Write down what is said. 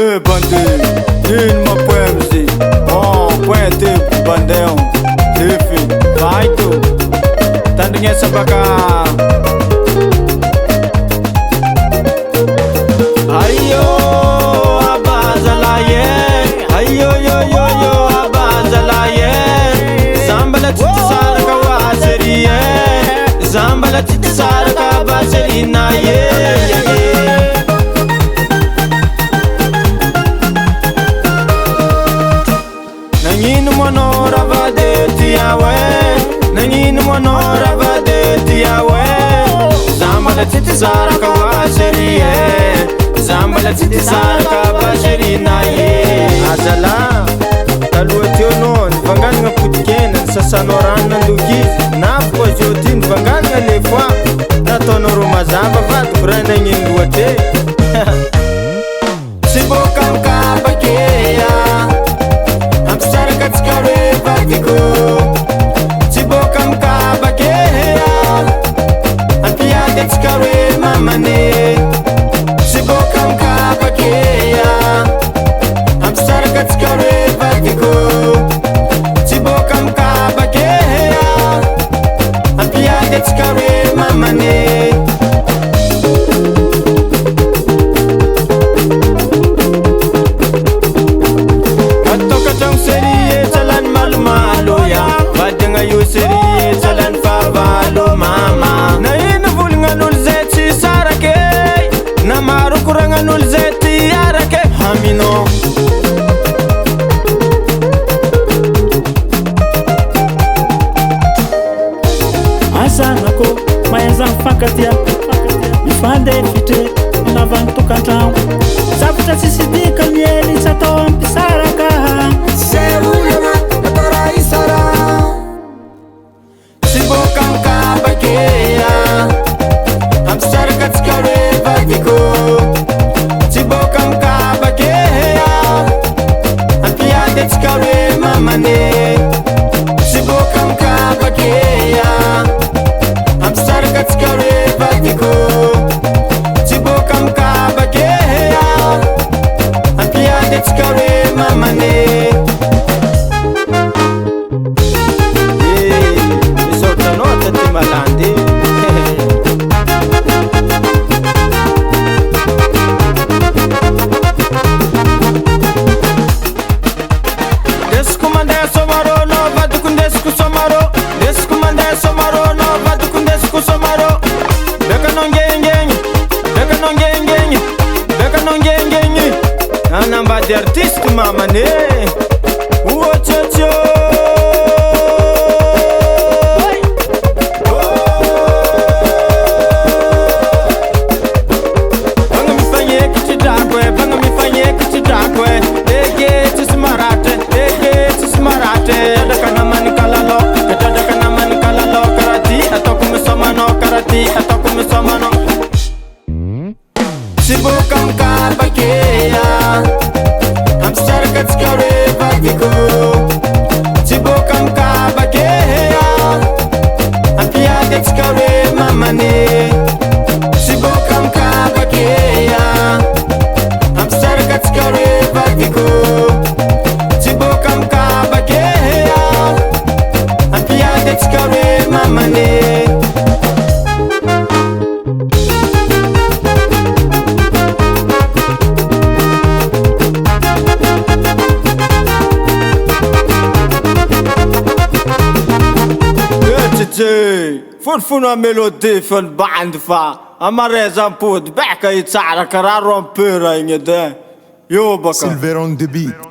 Bandit, nino ma poemzi. Oh, poente bandão. Enfim, vai tu. Tandinha sabaka. Ayo, abazalaye. Ayo, yo, yo, yo, abazalaye. Zambala tsara kawaseriye. Zambala tsara kabaserina ye. Nangin monora vadeti yawe. Nangin monora vadeti yawe. Zambala tsara kawaseriye. Zambala tsara kabaserina ye. Azala taluationo nivangana nga putikena sasanorana nandokizy na poazioty nivangana nga lefoa nataonaro mazava vadokorana gn'iny loate. Tsy boka mikabakeya ampisaraka atsika hoe vadiko. Tsy boka mikabakeya ampiady atsika hoe mamane. Tsy boka mikabakeya ampisaraka atsika hoe vadiko. Tsy boka mikabakeya ampiady atsika hoe mamane. Atokatrango serie tsalany malomalo ya. Vadiagna io serie tsalany favalo mama. Na ino volagnagn'olo zay tsy sarake. Na maro koragnan'olo zay ty arake. Hamino asanako mahaza mifankatia mifande fitre minavagny tokantrano zavatra tsisy dika miely tsy atao ampisaraka. Seulana natara isara. Tsy boka mikabakeya ampisaraka atsika hoe vadiko. Tsy boka mikabakeya ampiady atsika hoe mamane. Tsy boka mikabakeya ampisaraka atsika hoe vadiko. Tsy boka mikabakeya ampiady atsika hoe mamane. Misaotra anao taty malandy. Ndesiko mandeha somaro no vadiko ndesiko somaro. Ndesiko mandeha somaro no vadiko ndesiko somaro. Bekanao ngengeny, bekanao ngengeny, bekanao ngengeny. Anambady artiste mamane. Uochocho banga mifanyekitry drakwe, banga mifanyekitry drakwe. Ege tsisy maratre, ege tsisy maratre. Tadaka namany kalalo, tadaka namany kalalo. Karati ataoko misomanao, karati ataoko misomanao. Tsy boka mikabakeya ampisaraka atsika hoe vadiko. Tsy boka mikabakeya ampiady atsika hoe mamane. Tsy boka mikabakeya ampisaraka atsika hoe vadiko. Tsy boka mikabakeya ampiady atsika hoe mamane. Fonfono a mélodie fa ny bandy fa amarezam-pody beka itsara karaha rompeur igny edy. Io baka Silver on the beat.